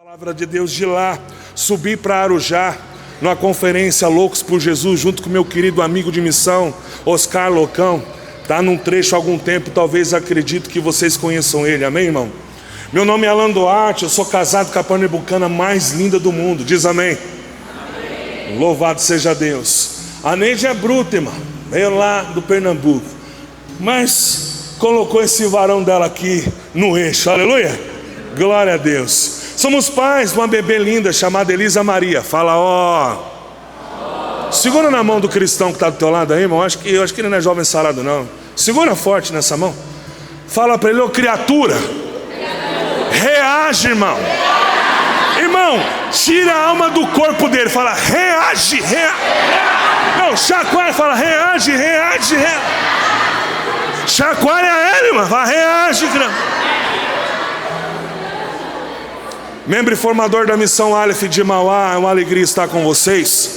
Palavra de Deus de lá, subi para Arujá, numa conferência Loucos por Jesus, junto com meu querido amigo de missão, Oscar Locão. Está num trecho há algum tempo, talvez acredito que vocês conheçam ele, amém, irmão? Meu nome é Alan Duarte, eu sou casado com a pernambucana mais linda do mundo, diz amém? Amém. Louvado seja Deus. A Neide é bruta, irmão, veio lá do Pernambuco, mas colocou esse varão dela aqui no eixo, aleluia, glória a Deus. Somos pais de uma bebê linda chamada Elisa Maria. Fala, ó. Segura na mão do cristão que está do teu lado aí, irmão. Eu acho que ele não é jovem sarado, não. Segura forte nessa mão. Fala para ele, ô criatura. Reage, irmão. Irmão, tira a alma do corpo dele. Fala, reage, Não, chacoalha, fala, reage. Chacoalha ele, irmão. Fala, reage, criatura. Membro e formador da missão Aleph de Mauá, é uma alegria estar com vocês.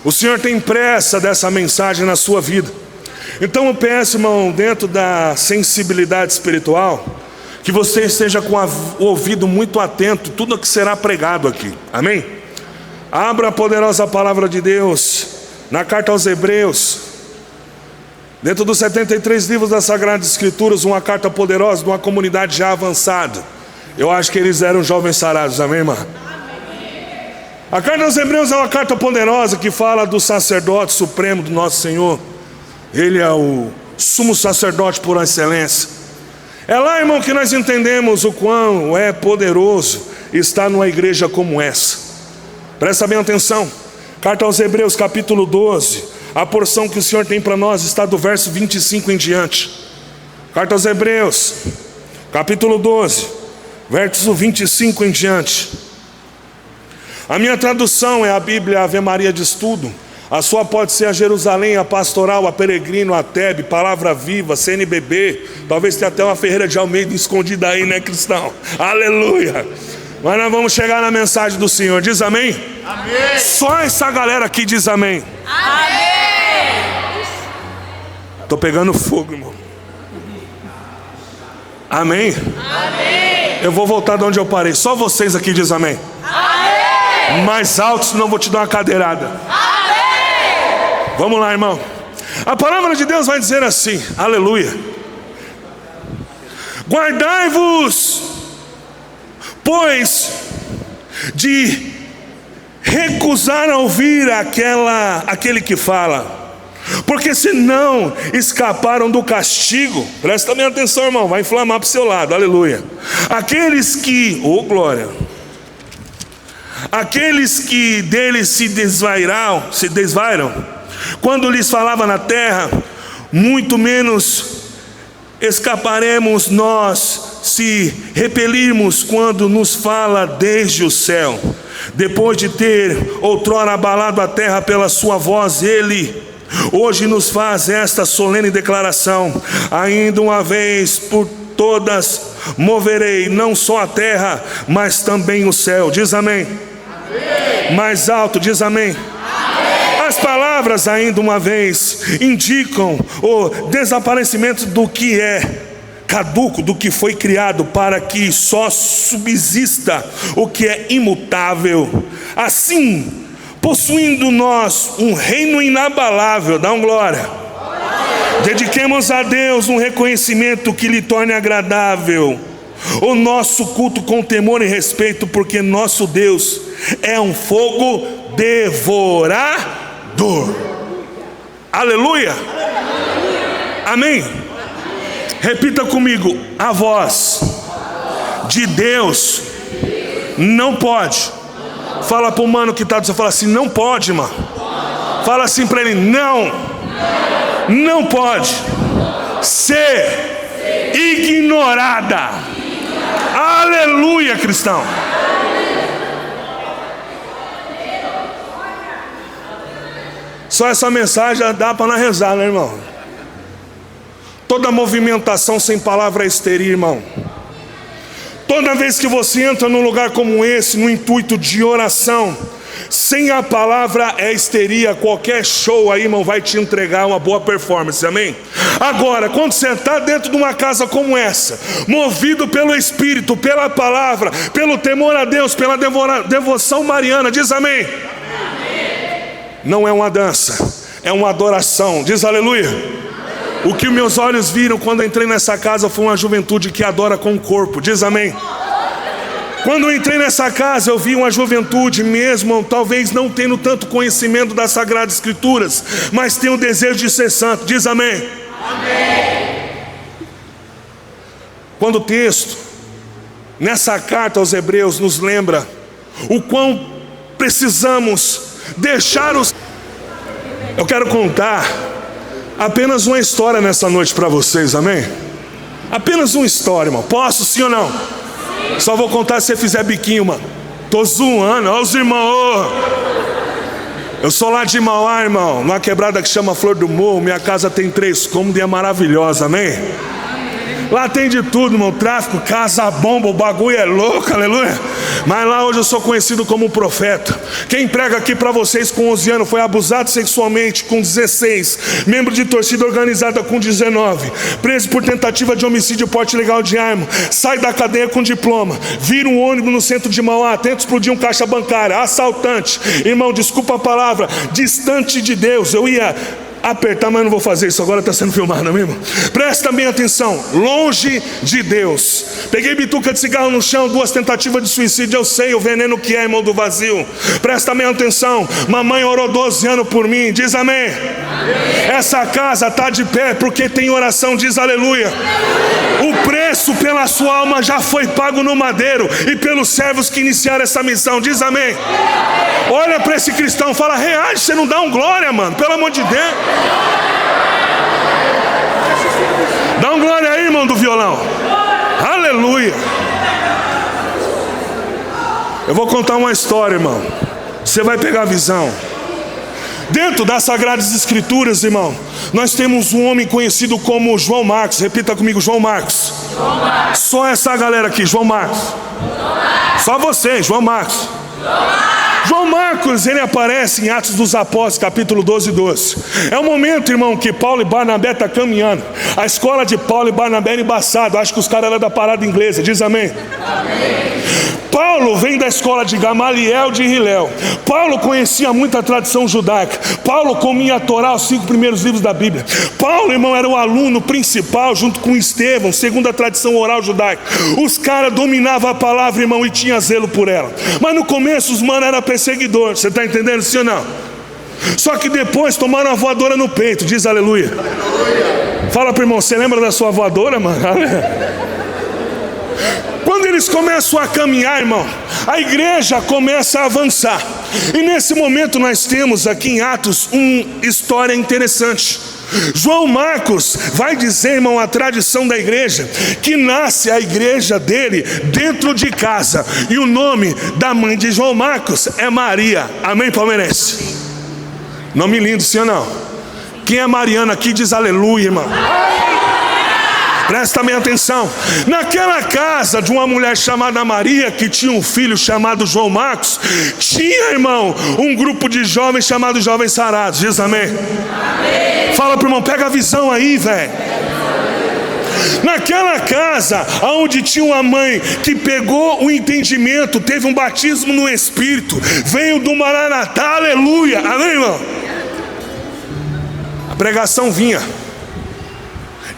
O Senhor tem pressa dessa mensagem na sua vida. Então eu peço, irmão, dentro da sensibilidade espiritual, que você esteja com o ouvido muito atento, tudo o que será pregado aqui, amém? Abra a poderosa palavra de Deus, na carta aos Hebreus, dentro dos 73 livros das Sagradas Escrituras, uma carta poderosa de uma comunidade já avançada. Eu acho que eles eram jovens sarados, amém, irmã? Amém. A carta aos Hebreus é uma carta poderosa que fala do sacerdote supremo do nosso Senhor. Ele é o sumo sacerdote por excelência. É lá, irmão, que nós entendemos o quão é poderoso estar numa igreja como essa. Presta bem atenção. Carta aos Hebreus, capítulo 12. A porção que o Senhor tem para nós está do verso 25 em diante. Carta aos Hebreus, capítulo 12. Verso 25 em diante. A minha tradução é a Bíblia Ave Maria de Estudo. A sua pode ser a Jerusalém, a Pastoral, a Peregrino, a Tebe, Palavra Viva, CNBB. Talvez tenha até uma Ferreira de Almeida escondida aí, né, cristão? Aleluia. Mas nós vamos chegar na mensagem do Senhor. Diz amém? Amém. Só essa galera aqui diz amém. Amém. Estou pegando fogo, irmão. Amém? Amém. Eu vou voltar de onde eu parei. Só vocês aqui dizem amém. Amém. Mais alto, senão eu vou te dar uma cadeirada. Amém. Vamos lá, irmão. A palavra de Deus vai dizer assim, aleluia. Guardai-vos, pois, de recusar a ouvir aquele que fala, porque senão escaparam do castigo. Presta bem atenção, irmão, vai inflamar para o seu lado, aleluia. Aqueles que, glória, aqueles que deles se desvairam, quando lhes falava na terra, muito menos escaparemos nós, se repelirmos quando nos fala desde o céu. Depois de ter outrora abalado a terra pela sua voz, ele hoje nos faz esta solene declaração: ainda uma vez por todas moverei não só a terra, mas também o céu. Diz amém. Amém. Mais alto, diz amém. Amém. As palavras ainda uma vez indicam o desaparecimento do que é caduco, do que foi criado, para que só subsista o que é imutável. Assim, possuindo nós um reino inabalável, dá um glória. Dediquemos a Deus um reconhecimento que lhe torne agradável o nosso culto com temor e respeito, porque nosso Deus é um fogo devorador. Aleluia. Amém. Repita comigo: a voz de Deus não pode. Fala para o mano que está do seu, fala assim, não pode, mano. Fala assim para ele, não pode ser ignorada. Aleluia, cristão. Só essa mensagem já dá para nós rezar, né, irmão? Toda movimentação sem palavra é estéril, irmão. Toda vez que você entra num lugar como esse, no intuito de oração, Sem a palavra é histeria. Qualquer show aí, irmão, vai te entregar uma boa performance, amém? Agora, quando você está dentro de uma casa como essa, movido pelo Espírito, pela palavra, pelo temor a Deus, pela devoção mariana, diz amém? Não é uma dança, é uma adoração, diz aleluia. O que meus olhos viram quando entrei nessa casa foi uma juventude que adora com o corpo, diz amém. Quando eu entrei nessa casa, eu vi uma juventude mesmo, talvez não tendo tanto conhecimento das Sagradas Escrituras, mas tem o desejo de ser santo, diz amém. Amém. Quando o texto, nessa carta aos Hebreus, nos lembra o quão precisamos deixar os... Eu quero contar apenas uma história nessa noite para vocês, amém? Apenas uma história, irmão. Posso, sim ou não? Só vou contar se você fizer biquinho, mano. Tô zoando, olha os irmãos. Eu sou lá de Mauá, irmão, numa quebrada que chama Flor do Morro. Minha casa tem 3 cômodos e é maravilhosa, amém? Lá tem de tudo, irmão, tráfico, casa, bomba, o bagulho é louco, aleluia. Mas lá hoje eu sou conhecido como um profeta. Quem prega aqui para vocês com 11 anos foi abusado sexualmente com 16, membro de torcida organizada com 19, preso por tentativa de homicídio e porte ilegal de arma, sai da cadeia com diploma, vira um ônibus no centro de Mauá, tenta explodir um caixa bancária, assaltante, irmão, desculpa a palavra, distante de Deus. Eu ia apertar, mas não vou fazer isso, agora está sendo filmado, não é mesmo? Presta bem atenção, longe de Deus. Peguei bituca de cigarro no chão, 2 tentativas de suicídio, eu sei o veneno que é, irmão, do vazio. Presta bem atenção, mamãe orou 12 anos por mim, diz amém. Amém. Essa casa está de pé porque tem oração, diz aleluia. O preço pela sua alma já foi pago no madeiro e pelos servos que iniciaram essa missão, diz amém. Olha para esse cristão, fala, reage, você não dá um glória, mano, pelo amor de Deus. Dá um glória aí, irmão do violão. Aleluia. Eu vou contar uma história, irmão. Você vai pegar a visão. Dentro das Sagradas Escrituras, irmão, nós temos um homem conhecido como João Marcos. Repita comigo, João Marcos. João Marcos. Só essa galera aqui, João Marcos. João Marcos. Só você, João Marcos. João Marcos, ele aparece em Atos dos Apóstolos, capítulo 12. É o momento, irmão, que Paulo e Barnabé estão caminhando. A escola de Paulo e Barnabé é embaçado. Acho que os caras eram da parada inglesa, diz amém. Amém. Paulo vem da escola de Gamaliel de Hilel. Paulo conhecia muita tradição judaica. Paulo comia a Torá, os 5 primeiros livros da Bíblia. Paulo, irmão, era o aluno principal junto com Estevão, segundo a tradição oral judaica. Os caras dominavam a palavra, irmão, e tinham zelo por ela. Mas no começo os manos eram perseguidores. Você está entendendo, sim ou não? Só que depois tomaram uma voadora no peito, diz aleluia. Fala pro irmão, você lembra da sua voadora, mano? Quando eles começam a caminhar, irmão, a igreja começa a avançar. E nesse momento nós temos aqui em Atos uma história interessante. João Marcos vai dizer, irmão, a tradição da igreja, que nasce a igreja dele dentro de casa. E o nome da mãe de João Marcos é Maria. Amém, palmeirense? Nome lindo, sim ou não? Quem é Mariana aqui diz aleluia, irmão. Presta bem atenção. Naquela casa de uma mulher chamada Maria, que tinha um filho chamado João Marcos, tinha, irmão, um grupo de jovens chamado Jovens Sarados. Diz amém. Amém. Fala pro irmão, pega a visão aí, velho. Naquela casa, onde tinha uma mãe que pegou o entendimento, teve um batismo no Espírito, veio do Maranatá, aleluia. Amém, irmão? A pregação vinha.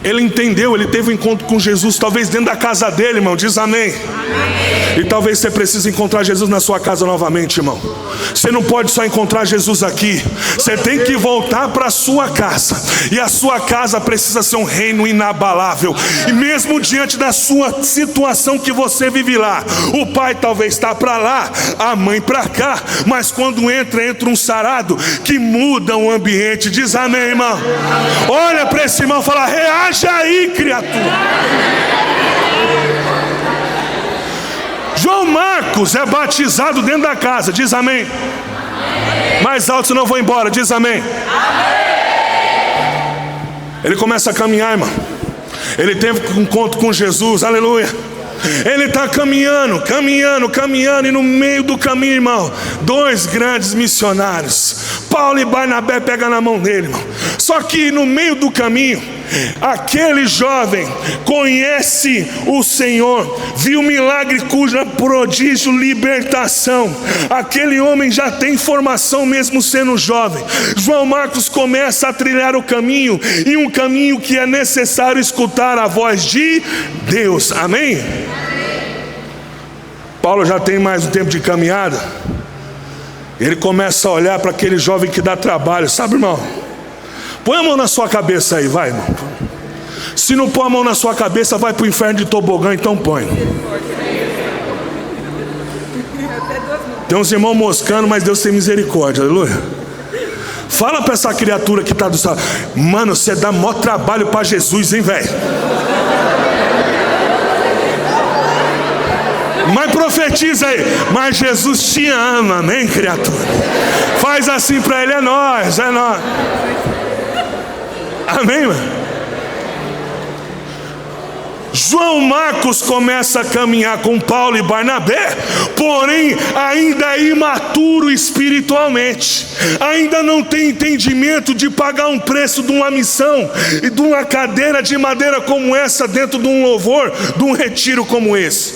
Ele entendeu, ele teve um encontro com Jesus, talvez dentro da casa dele, irmão, diz amém. Amém. E talvez você precise encontrar Jesus na sua casa novamente, irmão. Você não pode só encontrar Jesus aqui, você tem que voltar para a sua casa. E a sua casa precisa ser um reino inabalável. E mesmo diante da sua situação que você vive lá, o pai talvez está para lá, a mãe para cá, mas quando entra um sarado que muda o ambiente, diz amém, irmão. Olha para esse irmão e fala, reage aí, criatura. João Marcos é batizado dentro da casa, diz amém. Mais alto, senão eu vou embora, diz amém. Ele começa a caminhar, irmão. Ele teve um encontro com Jesus, aleluia. Ele está caminhando, e no meio do caminho, irmão, dois grandes missionários, Paulo e Barnabé, pegam na mão dele, irmão. Só que no meio do caminho, aquele jovem conhece o Senhor, viu milagre, cuja prodígio, libertação. Aquele homem já tem formação mesmo sendo jovem. João Marcos começa a trilhar o caminho, e um caminho que é necessário escutar a voz de Deus. Amém? Paulo já tem mais um tempo de caminhada. Ele começa a olhar para aquele jovem que dá trabalho, sabe, irmão? Põe a mão na sua cabeça aí, vai, irmão. Se não pôr a mão na sua cabeça, vai para o inferno de tobogã, então põe. Tem uns irmãos moscando, mas Deus tem misericórdia, aleluia. Fala para essa criatura que está do céu: mano, você dá maior trabalho para Jesus, hein, velho? Mas profetiza aí: mas Jesus te ama, amém, criatura? Faz assim para ele: é nós, é nós. Amém, mano? João Marcos começa a caminhar com Paulo e Barnabé, porém ainda é imaturo espiritualmente, ainda não tem entendimento de pagar um preço de uma missão e de uma cadeira de madeira como essa, dentro de um louvor, de um retiro como esse.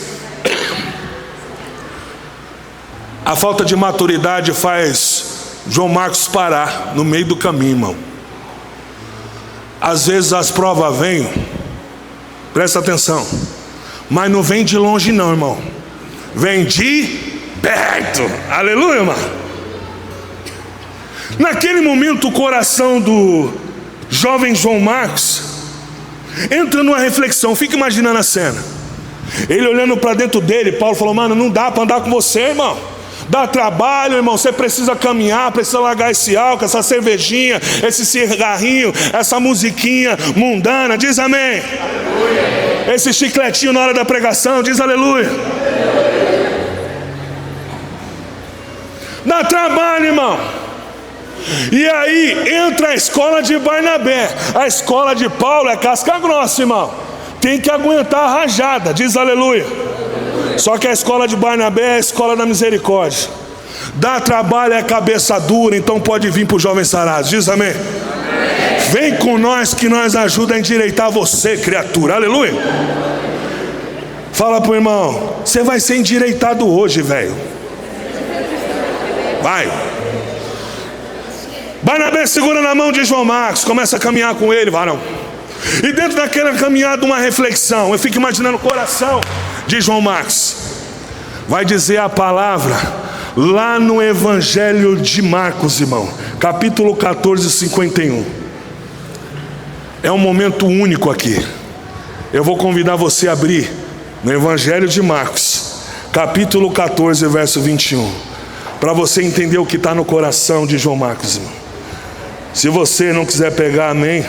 A falta de maturidade faz João Marcos parar no meio do caminho, irmão. Às vezes as provas vêm, presta atenção, mas não vem de longe não, irmão. Vem de perto. Aleluia, irmão. Naquele momento o coração do jovem João Marcos entra numa reflexão. Fica imaginando a cena. Ele olhando para dentro dele. Paulo falou: mano, não dá para andar com você, irmão. Dá trabalho, irmão. Você precisa caminhar, precisa largar esse álcool, essa cervejinha, esse cigarrinho, essa musiquinha mundana. Diz amém. Aleluia. Esse chicletinho na hora da pregação. Diz aleluia. Dá trabalho, irmão. E aí entra a escola de Barnabé. A escola de Paulo é casca grossa, irmão. Tem que aguentar a rajada. Diz aleluia. Só que a escola de Barnabé é a escola da misericórdia. Dá trabalho, é cabeça dura. Então pode vir para os jovens sarados. Diz amém. Vem com nós que nós ajuda a endireitar você, criatura. Aleluia. Fala para o irmão: você vai ser endireitado hoje, velho. Vai. Barnabé segura na mão de João Marcos, começa a caminhar com ele, varão. E dentro daquela caminhada, uma reflexão. Eu fico imaginando o coração de João Marcos. Vai dizer a palavra lá no Evangelho de Marcos, irmão, capítulo 14, 51. É um momento único aqui. Eu vou convidar você a abrir no Evangelho de Marcos, capítulo 14, verso 21, para você entender o que está no coração de João Marcos, irmão. Se você não quiser pegar, amém,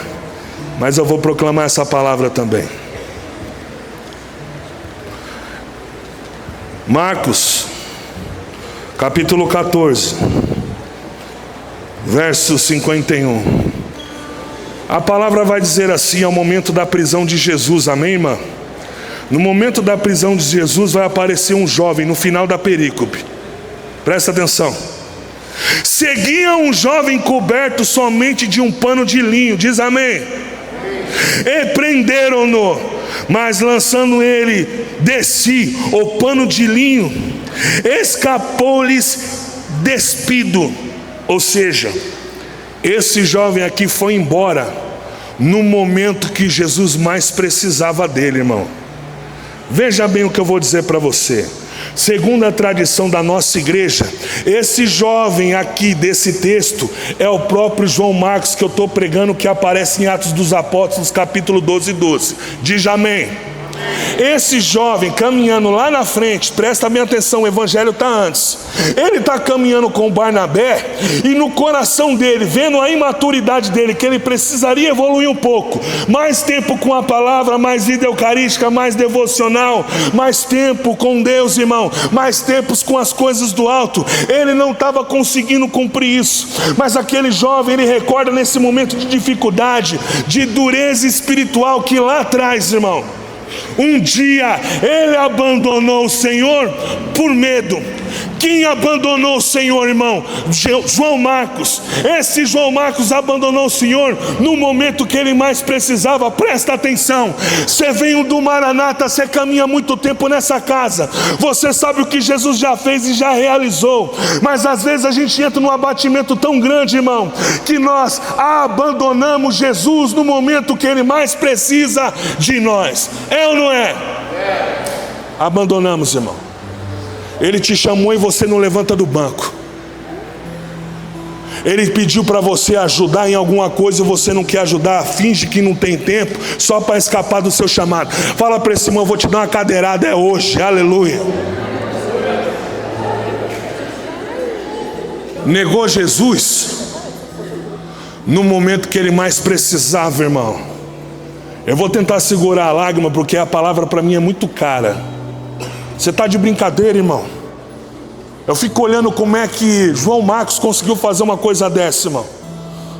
mas eu vou proclamar essa palavra também. Marcos, capítulo 14, verso 51. A palavra vai dizer assim: ao momento da prisão de Jesus, amém, irmã? No momento da prisão de Jesus vai aparecer um jovem no final da perícope. Presta atenção. Seguia um jovem coberto somente de um pano de linho. Diz amém. E prenderam-no, mas lançando ele de si o pano de linho, escapou-lhes despido. Ou seja, esse jovem aqui foi embora no momento que Jesus mais precisava dele, irmão. Veja bem o que eu vou dizer para você. Segundo a tradição da nossa igreja, esse jovem aqui desse texto é o próprio João Marcos que eu estou pregando, que aparece em Atos dos Apóstolos, capítulo 12, 12. Diz amém. Esse jovem caminhando lá na frente, presta bem atenção, o evangelho está antes. Ele está caminhando com Barnabé, e no coração dele, vendo a imaturidade dele, que ele precisaria evoluir um pouco, mais tempo com a palavra, mais vida eucarística, mais devocional, mais tempo com Deus, irmão, mais tempos com as coisas do alto. Ele não estava conseguindo cumprir isso, mas aquele jovem, ele recorda nesse momento de dificuldade, de dureza espiritual, que lá atrás, irmão, Um dia ele abandonou o Senhor por medo. Quem abandonou o Senhor, irmão? João Marcos. Esse João Marcos abandonou o Senhor no momento que ele mais precisava. Presta atenção. Você veio do Maranata, você caminha muito tempo nessa casa, você sabe o que Jesus já fez e já realizou. Mas às vezes a gente entra num abatimento tão grande, irmão, que nós abandonamos Jesus no momento que ele mais precisa de nós. É ou não é? Abandonamos, irmão. Ele te chamou e você não levanta do banco. Ele pediu para você ajudar em alguma coisa e você não quer ajudar, finge que não tem tempo, só para escapar do seu chamado. Fala para esse irmão: vou te dar uma cadeirada, é hoje, aleluia. Negou Jesus no momento que ele mais precisava, irmão. Eu vou tentar segurar a lágrima, porque a palavra para mim é muito cara. Você está de brincadeira, irmão? Eu fico olhando como é que João Marcos conseguiu fazer uma coisa dessa, irmão.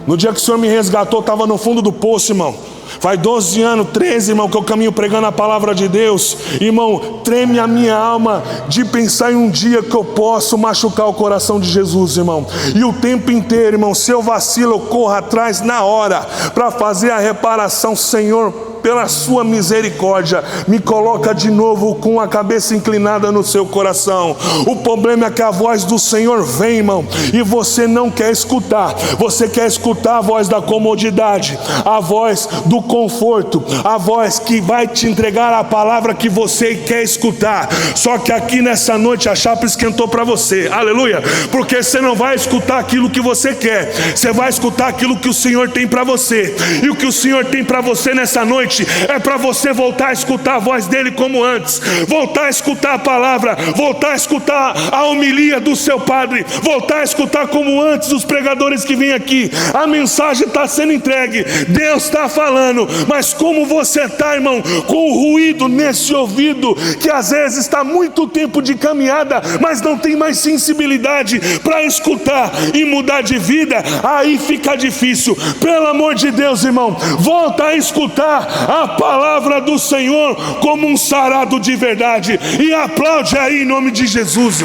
No dia que o Senhor me resgatou, eu estava no fundo do poço, irmão. Faz 12 anos, 13, irmão, que eu caminho pregando a palavra de Deus. Irmão, treme a minha alma de pensar em um dia que eu posso machucar o coração de Jesus, irmão. E o tempo inteiro, irmão, se eu vacilo, eu corro atrás na hora para fazer a reparação. Senhor, pela sua misericórdia, me coloca de novo com a cabeça inclinada no seu coração. O problema é que a voz do Senhor vem, irmão, e você não quer escutar. Você quer escutar a voz da comodidade, a voz do conforto, a voz que vai te entregar a palavra que você quer escutar. Só que aqui nessa noite a chapa esquentou para você, aleluia, porque você não vai escutar aquilo que você quer, você vai escutar aquilo que o Senhor tem para você. E o que o Senhor tem para você nessa noite é para você voltar a escutar a voz dele como antes, voltar a escutar a palavra, voltar a escutar a homilia do seu padre, voltar a escutar como antes os pregadores que vêm aqui. A mensagem está sendo entregue, Deus está falando, mas como você está, irmão, com o ruído nesse ouvido, que às vezes está muito tempo de caminhada, mas não tem mais sensibilidade para escutar e mudar de vida, aí fica difícil. Pelo amor de Deus, irmão, volta a escutar a palavra do Senhor como um sarado de verdade, e aplaude aí em nome de Jesus.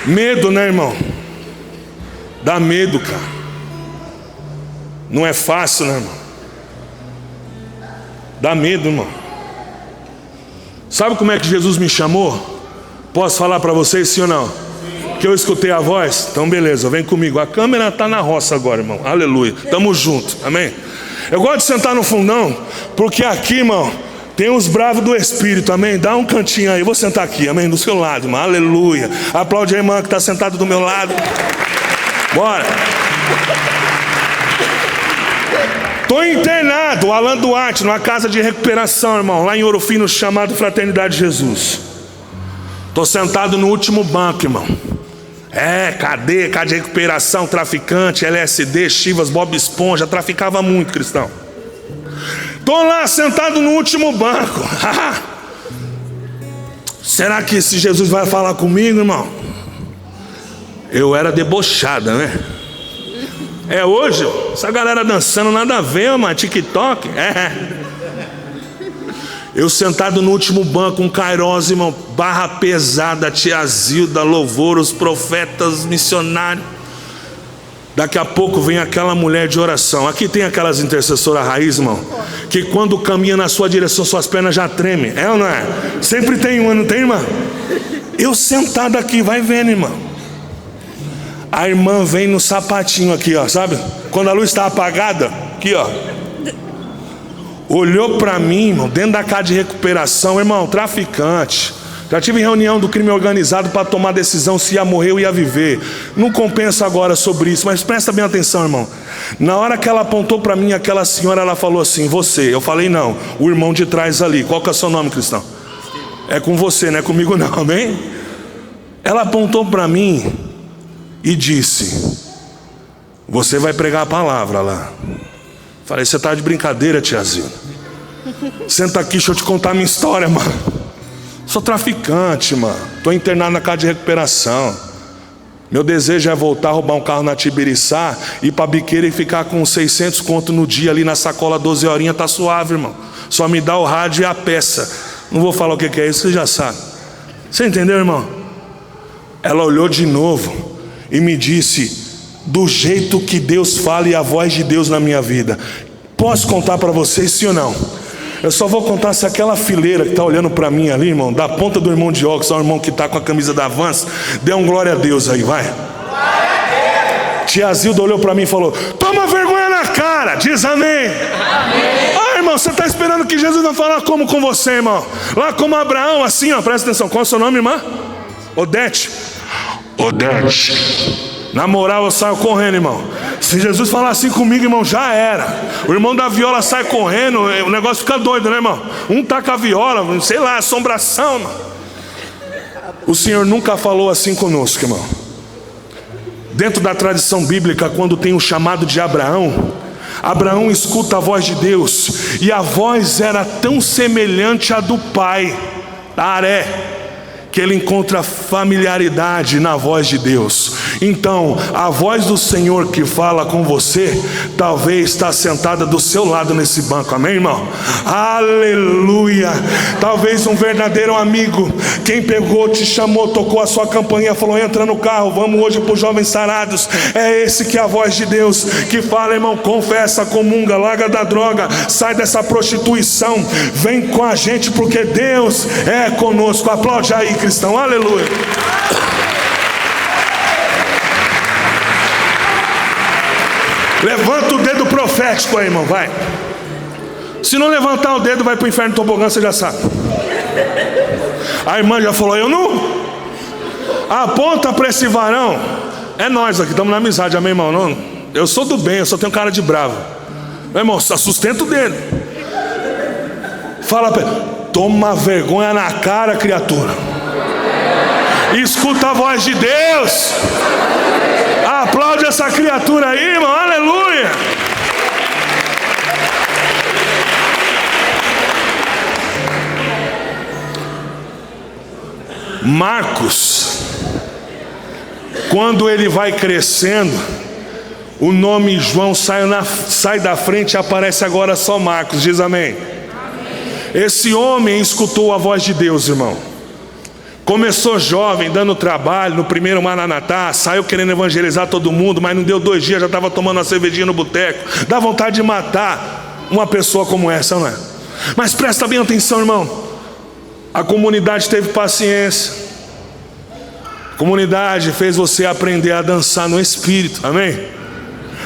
Medo, né, irmão? Dá medo, cara. Não é fácil, né, irmão? Dá medo, irmão. Sabe como é que Jesus me chamou? Posso falar para vocês, sim ou não? Que eu escutei a voz? Então beleza, vem comigo. A câmera está na roça agora, irmão. Aleluia, tamo junto, amém? Eu gosto de sentar no fundão, porque aqui, irmão, tem os bravos do Espírito, amém? Dá um cantinho aí, eu vou sentar aqui, amém? Do seu lado, irmão, aleluia. Aplaude a irmã que está sentada do meu lado. Bora. Estou internado, o Alan Duarte, numa casa de recuperação, irmão, lá em Ouro Fino, chamado Fraternidade Jesus. Estou sentado no último banco, irmão. Cadeia, casa de recuperação, traficante, LSD, Chivas, Bob Esponja, traficava muito, cristão. Estou lá sentado no último banco. Será que esse Jesus vai falar comigo, irmão? Eu era debochada, né? Hoje, essa galera dançando, nada a ver, mano, TikTok. Eu sentado no último banco, um Kairos, irmão, barra pesada, tia Zilda, louvor, os profetas, missionários. Daqui a pouco vem aquela mulher de oração. Aqui tem aquelas intercessoras raiz, irmão, que quando caminha na sua direção, suas pernas já tremem. É ou não é? Sempre tem uma, não tem, irmã? Eu sentado aqui, vai vendo, irmão. A irmã vem no sapatinho aqui, ó, sabe? Quando a luz está apagada, aqui, ó. Olhou para mim, irmão, dentro da casa de recuperação, irmão, traficante. Já tive reunião do crime organizado para tomar decisão se ia morrer ou ia viver. Não compensa agora sobre isso, mas presta bem atenção, irmão. Na hora que ela apontou para mim, aquela senhora, ela falou assim: você. Eu falei: não, o irmão de trás ali. Qual que é o seu nome, cristão? É com você, não é comigo não, amém? Ela apontou para mim e disse: você vai pregar a palavra lá. Falei: você tá de brincadeira, tiazinha? Senta aqui, deixa eu te contar a minha história, mano. Sou traficante, mano. Tô internado na casa de recuperação. Meu desejo é voltar a roubar um carro na Tibiriçá, ir pra biqueira e ficar com 600 conto no dia ali na sacola, 12 horinhas, tá suave, irmão. Só me dá o rádio e a peça. Não vou falar o que é isso, você já sabe. Você entendeu, irmão? Ela olhou de novo e me disse: do jeito que Deus fala e a voz de Deus na minha vida. Posso contar para vocês, sim ou não? Eu só vou contar se aquela fileira que está olhando para mim ali, irmão, da ponta do irmão de óculos ao irmão que está com a camisa da Vans, dê um glória a Deus aí, vai. Tia Zilda olhou para mim e falou: toma vergonha na cara, diz amém. Ah, irmão, você está esperando que Jesus vai falar como com você, irmão? Lá como Abraão, assim, ó, presta atenção. Qual é o seu nome, irmã? Odete. Odete. Na moral, eu saio correndo, irmão. Se Jesus falar assim comigo, irmão, já era. O irmão da viola sai correndo, o negócio fica doido, né, irmão? Um taca a viola, sei lá, assombração, irmão. O Senhor nunca falou assim conosco, irmão. Dentro da tradição bíblica, quando tem o chamado de Abraão, Abraão escuta a voz de Deus, e a voz era tão semelhante à do pai, Aré, que ele encontra familiaridade na voz de Deus. Então, a voz do Senhor que fala com você, talvez está sentada do seu lado nesse banco, amém, irmão? Aleluia! Talvez um verdadeiro amigo, quem pegou, te chamou, tocou a sua campainha, falou: entra no carro, vamos hoje para os jovens sarados. É esse que é a voz de Deus, que fala, irmão, confessa, comunga, larga da droga, sai dessa prostituição, vem com a gente, porque Deus é conosco. Aplaude aí, cristão, aleluia. Levanta o dedo profético aí, irmão, vai. Se não levantar o dedo, vai para o inferno tobogã, você já sabe. A irmã já falou: eu não. Aponta para esse varão. É nós aqui, estamos na amizade, amém, irmão? Não, eu sou do bem, eu só tenho cara de bravo. Meu irmão, sustenta o dedo. Fala para ele: toma vergonha na cara, criatura. Escuta a voz de Deus. Aplaude essa criatura aí, irmão, aleluia. Marcos, quando ele vai crescendo, o nome João sai da frente e aparece agora só Marcos, diz amém. Esse homem escutou a voz de Deus, irmão. Começou jovem, dando trabalho no primeiro Maranatá, saiu querendo evangelizar todo mundo, mas não deu 2 dias, já estava tomando uma cervejinha no boteco. Dá vontade de matar uma pessoa como essa, não é? Mas presta bem atenção, irmão. A comunidade teve paciência. A comunidade fez você aprender a dançar no Espírito, amém?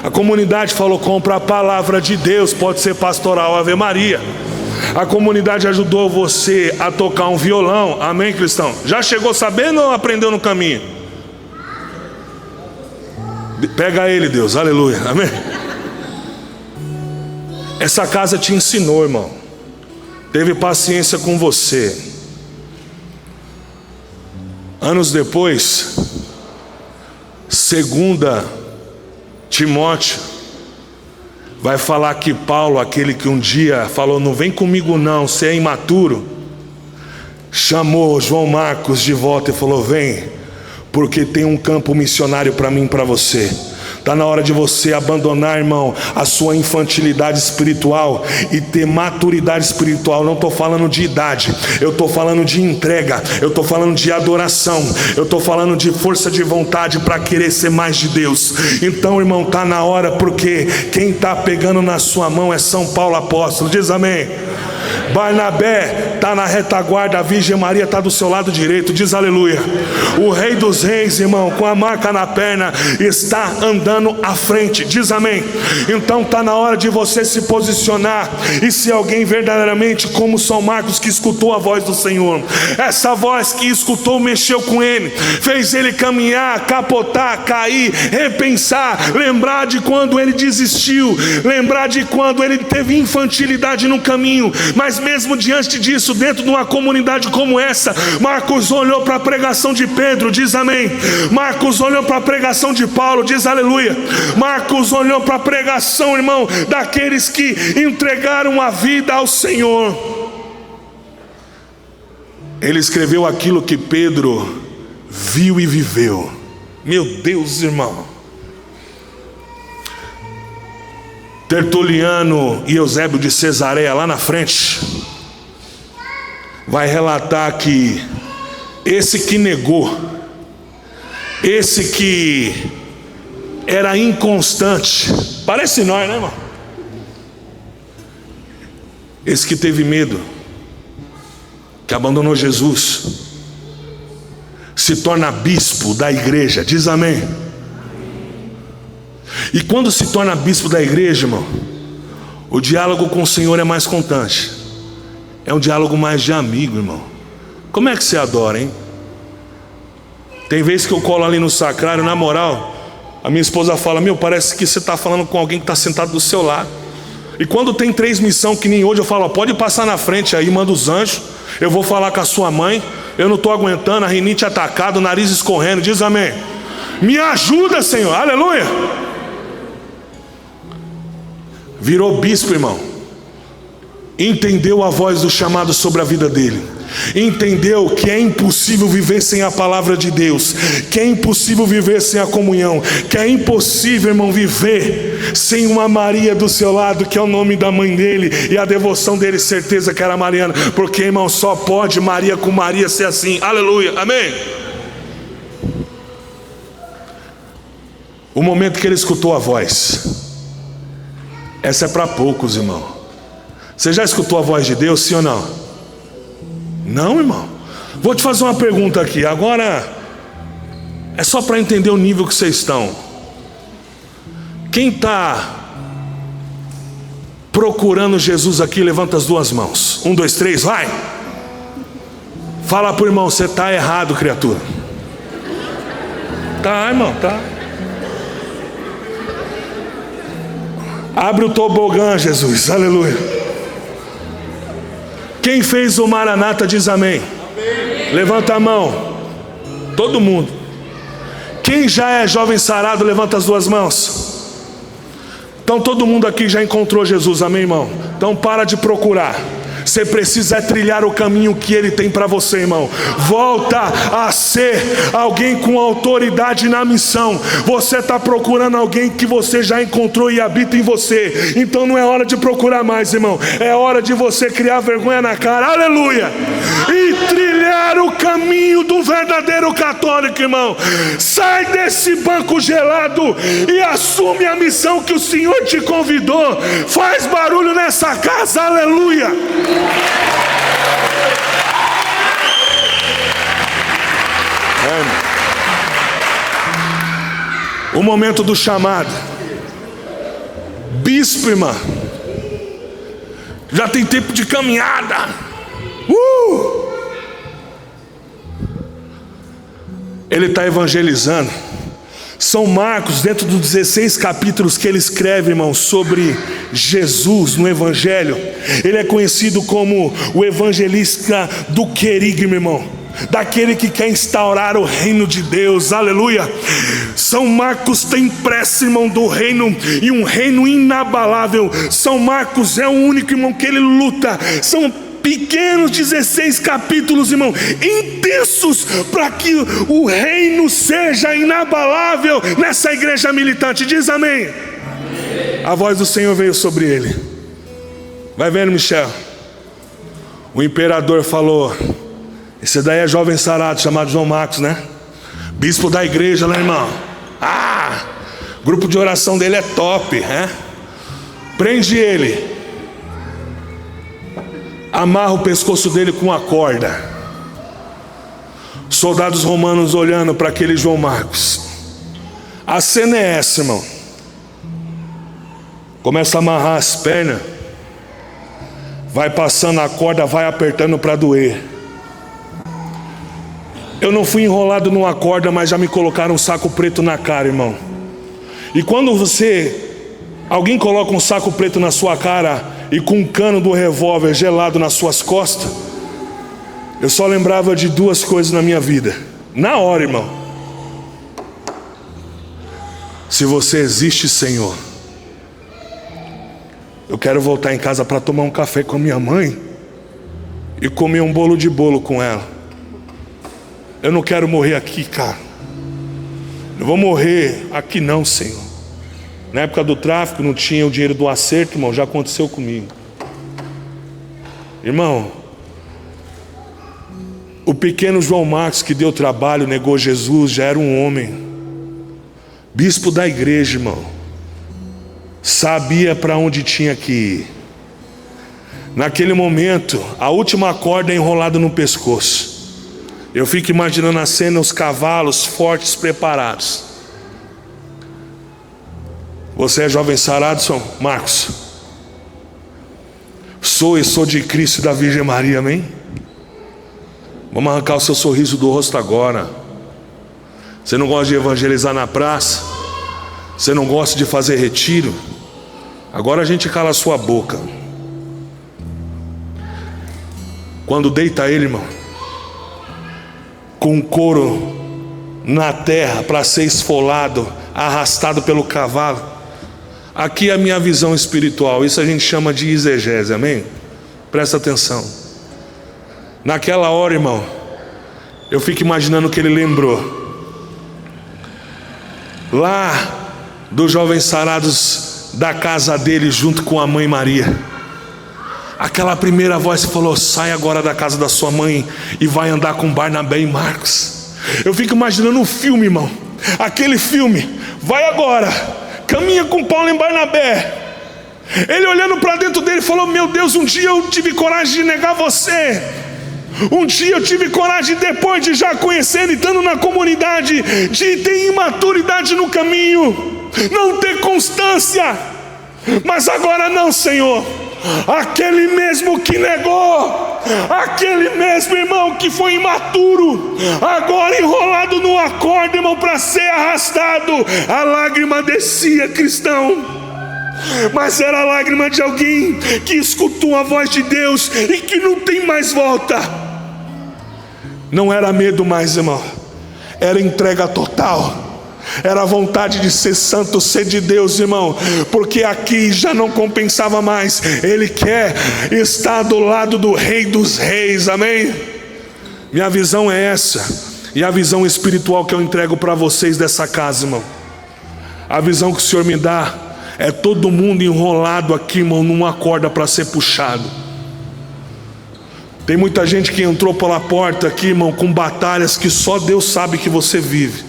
A comunidade falou: compra a palavra de Deus, pode ser pastoral, Ave Maria. A comunidade ajudou você a tocar um violão, amém, cristão? Já chegou sabendo ou aprendeu no caminho? Pega ele, Deus, aleluia, amém? Essa casa te ensinou, irmão. Teve paciência com você. Anos depois, 2 Timóteo vai falar que Paulo, aquele que um dia falou: não vem comigo não, você é imaturo, chamou João Marcos de volta e falou: vem, porque tem um campo missionário para mim e para você. Está na hora de você abandonar, irmão, a sua infantilidade espiritual e ter maturidade espiritual. Não estou falando de idade, eu estou falando de entrega, eu estou falando de adoração, eu estou falando de força de vontade para querer ser mais de Deus. Então, irmão, está na hora, porque quem está pegando na sua mão é São Paulo apóstolo, diz amém. Barnabé está na retaguarda, a Virgem Maria está do seu lado direito, diz aleluia. O Rei dos Reis, irmão, com a marca na perna, está andando à frente, diz amém. Então está na hora de você se posicionar e ser alguém verdadeiramente como São Marcos, que escutou a voz do Senhor. Essa voz que escutou mexeu com ele, fez ele caminhar, capotar, cair, repensar, lembrar de quando ele desistiu, lembrar de quando ele teve infantilidade no caminho. Mas mesmo diante disso, dentro de uma comunidade como essa, Marcos olhou para a pregação de Pedro, diz amém. Marcos olhou para a pregação de Paulo, diz aleluia. Marcos olhou para a pregação, irmão, daqueles que entregaram a vida ao Senhor. Ele escreveu aquilo que Pedro viu e viveu. Meu Deus, irmão. Tertuliano e Eusébio de Cesareia, lá na frente, vai relatar que esse que negou, esse que era inconstante, parece nós, né, irmão? Esse que teve medo, que abandonou Jesus, se torna bispo da igreja. Diz amém. E quando se torna bispo da igreja, irmão, o diálogo com o Senhor é mais constante. É um diálogo mais de amigo, irmão. Como é que você adora, hein? Tem vezes que eu colo ali no sacrário, na moral, a minha esposa fala: meu, parece que você está falando com alguém que está sentado do seu lado. E quando tem transmissão, que nem hoje, eu falo: ó, pode passar na frente aí, manda os anjos, eu vou falar com a sua mãe, eu não estou aguentando, a rinite atacada, o nariz escorrendo. Diz amém. Me ajuda, Senhor, aleluia. Virou bispo, irmão. Entendeu a voz do chamado sobre a vida dele. Entendeu que é impossível viver sem a palavra de Deus, que é impossível viver sem a comunhão, que é impossível, irmão, viver sem uma Maria do seu lado, que é o nome da mãe dele e a devoção dele, certeza que era Mariana, porque, irmão, só pode Maria com Maria ser assim, aleluia, amém. O momento que ele escutou a voz, essa é para poucos, irmão. Você já escutou a voz de Deus, sim ou não? Não, irmão. Vou te fazer uma pergunta aqui. Agora é só para entender o nível que vocês estão. Quem está procurando Jesus aqui, levanta as duas mãos. 1, 2, 3, vai. Fala pro irmão: você está errado, criatura. Tá, irmão, tá. Abre o tobogã, Jesus, aleluia. Quem fez o Maranata diz amém. Amém. Levanta a mão. Todo mundo. Quem já é jovem sarado, levanta as duas mãos. Então todo mundo aqui já encontrou Jesus, amém, irmão? Então para de procurar. Você precisa trilhar o caminho que Ele tem para você, irmão. Volta a ser alguém com autoridade na missão. Você está procurando alguém que você já encontrou e habita em você. Então não é hora de procurar mais, irmão. É hora de você criar vergonha na cara, aleluia, e trilhar o caminho do verdadeiro católico, irmão. Sai desse banco gelado e assume a missão que o Senhor te convidou. Faz barulho nessa casa, aleluia. O momento do chamado. Bispo, irmã, já tem tempo de caminhada. Ele está evangelizando. São Marcos, dentro dos 16 capítulos que ele escreve, irmão, sobre Jesus no Evangelho, ele é conhecido como o evangelista do querigma, irmão, daquele que quer instaurar o reino de Deus, aleluia. São Marcos tem pressa, irmão, do reino, e um reino inabalável. São Marcos é o único, irmão, que ele luta. São pequenos 16 capítulos, irmão, intensos, para que o reino seja inabalável nessa igreja militante. Diz amém. A voz do Senhor veio sobre ele. Vai vendo, Michel. O imperador falou: esse daí é jovem sarado, chamado João Marcos, né? Bispo da igreja, né, irmão? Grupo de oração dele é top, né? Prende ele, amarra o pescoço dele com uma corda. Soldados romanos olhando para aquele João Marcos. A cena é essa, irmão. Começa a amarrar as pernas, vai passando a corda, vai apertando para doer. Eu não fui enrolado numa corda, mas já me colocaram um saco preto na cara, irmão. E quando alguém coloca um saco preto na sua cara e com um cano do revólver gelado nas suas costas, eu só lembrava de duas coisas na minha vida. Na hora, irmão: se você existe, Senhor, eu quero voltar em casa para tomar um café com a minha mãe e comer um bolo de bolo com ela. Eu não quero morrer aqui, cara. Eu vou morrer aqui não, Senhor. Na época do tráfico não tinha o dinheiro do acerto, irmão, já aconteceu comigo. Irmão, o pequeno João Marcos que deu trabalho, negou Jesus, já era um homem, bispo da igreja, irmão, sabia para onde tinha que ir. Naquele momento, a última corda é enrolada no pescoço. Eu fico imaginando a cena, os cavalos fortes preparados. Você é jovem sarado, São Marcos? Sou de Cristo e da Virgem Maria, amém? Vamos arrancar o seu sorriso do rosto agora. Você não gosta de evangelizar na praça? Você não gosta de fazer retiro? Agora a gente cala a sua boca. Quando deita ele, irmão, com o couro na terra para ser esfolado, arrastado pelo cavalo. Aqui é a minha visão espiritual. Isso a gente chama de exegese, amém? Presta atenção. Naquela hora, irmão, eu fico imaginando o que ele lembrou. Lá dos jovens sarados da casa dele, junto com a mãe Maria, aquela primeira voz que falou: sai agora da casa da sua mãe e vai andar com Barnabé e Marcos. Eu fico imaginando um filme, irmão. Aquele filme, vai agora, caminha com Paulo e Barnabé. Ele olhando para dentro dele falou: meu Deus, um dia eu tive coragem de negar você. Um dia eu tive coragem, depois de já conhecer e estando na comunidade, de ter imaturidade no caminho, não ter constância. Mas agora não, Senhor. Aquele mesmo que negou, aquele mesmo, irmão, que foi imaturo, agora enrolado numa corda, irmão, para ser arrastado. A lágrima descia, cristão, mas era a lágrima de alguém que escutou a voz de Deus e que não tem mais volta. Não era medo mais, irmão, era entrega total. Era a vontade de ser santo, ser de Deus, irmão, porque aqui já não compensava mais. Ele quer estar do lado do Rei dos Reis, amém? Minha visão é essa, e a visão espiritual que eu entrego para vocês dessa casa, irmão. A visão que o Senhor me dá é todo mundo enrolado aqui, irmão, numa corda para ser puxado. Tem muita gente que entrou pela porta aqui, irmão, com batalhas que só Deus sabe que você vive.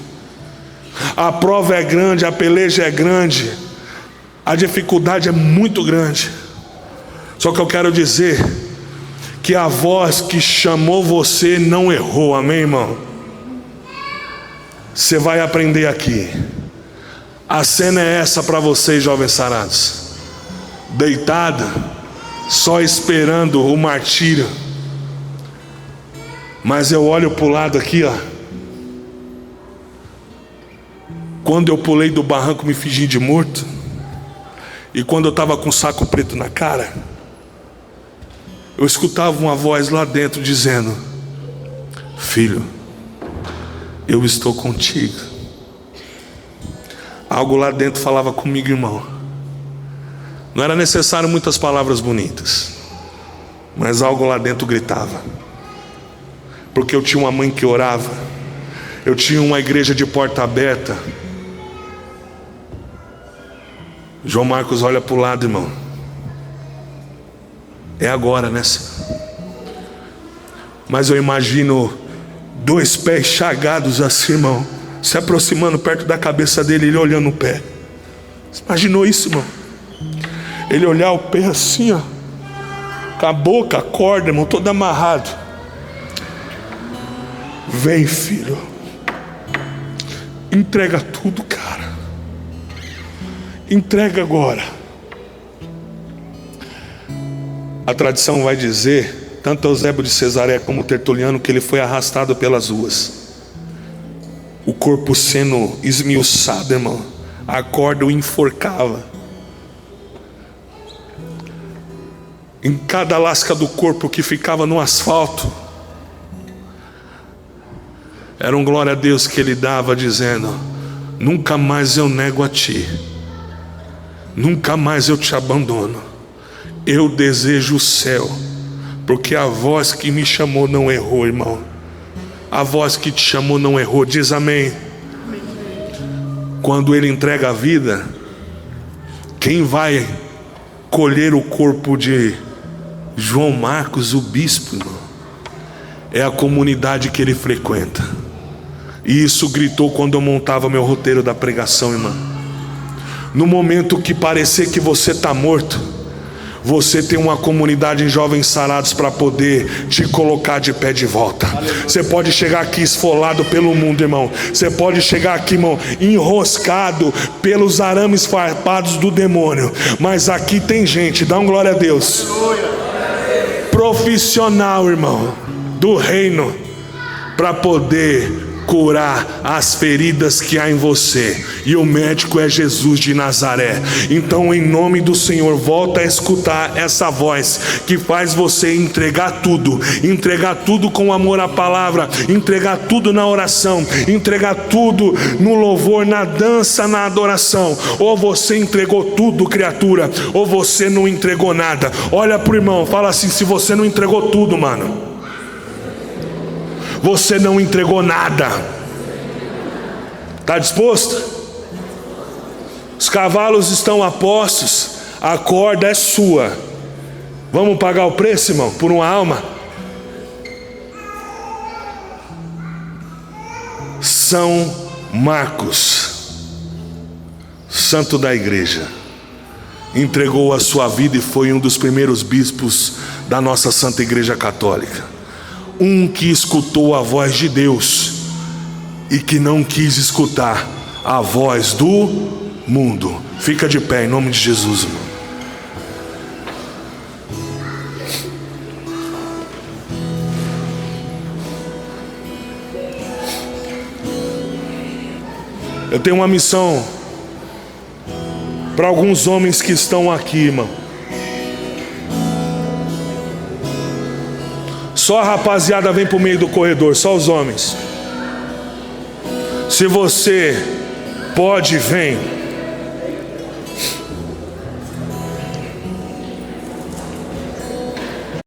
A prova é grande, a peleja é grande, a dificuldade é muito grande. Só que eu quero dizer que a voz que chamou você não errou, amém, irmão? Você vai aprender aqui. A cena é essa para vocês, jovens sarados, deitada, só esperando o martírio. Mas eu olho para o lado aqui, ó. Quando eu pulei do barranco, me fingi de morto. E quando eu estava com um saco preto na cara, eu escutava uma voz lá dentro dizendo: filho, eu estou contigo. Algo lá dentro falava comigo, irmão. Não era necessário muitas palavras bonitas, mas algo lá dentro gritava. Porque eu tinha uma mãe que orava, eu tinha uma igreja de porta aberta. João Marcos olha para o lado, irmão. É agora, né, Senhor? Mas eu imagino 2 pés chagados assim, irmão, se aproximando perto da cabeça dele, ele olhando o pé. Você imaginou isso, irmão? Ele olhar o pé assim, ó, com a boca, a corda, irmão, todo amarrado. Vem, filho, entrega tudo, cara. Entrega agora. A tradição vai dizer, tanto Eusébio de Cesareia como Tertuliano, que ele foi arrastado pelas ruas, o corpo sendo esmiuçado, irmão. A corda o enforcava. Em cada lasca do corpo que ficava no asfalto, era um glória a Deus que ele dava, dizendo: nunca mais eu nego a ti, nunca mais eu te abandono. Eu desejo o céu, porque a voz que me chamou não errou, irmão. A voz que te chamou não errou. Diz amém. quando ele entrega a vida, quem vai colher o corpo de João Marcos, o bispo, irmão, é a comunidade que ele frequenta. E isso gritou quando eu montava meu roteiro da pregação, irmão. No momento que parecer que você está morto, você tem uma comunidade em jovens sarados para poder te colocar de pé de volta. Você pode chegar aqui esfolado pelo mundo, irmão. Você pode chegar aqui, irmão, enroscado pelos arames farpados do demônio. Mas aqui tem gente, dá um glória a Deus, profissional, irmão, do reino, para poder curar as feridas que há em você. E o médico é Jesus de Nazaré. Então, em nome do Senhor, volta a escutar essa voz que faz você entregar tudo com amor à palavra, entregar tudo na oração, entregar tudo no louvor, na dança, na adoração. Ou você entregou tudo, criatura, ou você não entregou nada. Olha pro irmão, fala assim: se você não entregou tudo, mano, você não entregou nada. Está disposto? Os cavalos estão a postos, a corda é sua. Vamos pagar o preço, irmão, por uma alma? São Marcos, santo da igreja, entregou a sua vida e foi um dos primeiros bispos da nossa Santa Igreja Católica. Um que escutou a voz de Deus e que não quis escutar a voz do mundo. Fica de pé em nome de Jesus, irmão. Eu tenho uma missão para alguns homens que estão aqui, irmão. Só a rapaziada vem para o meio do corredor, só os homens. Se você pode, vem.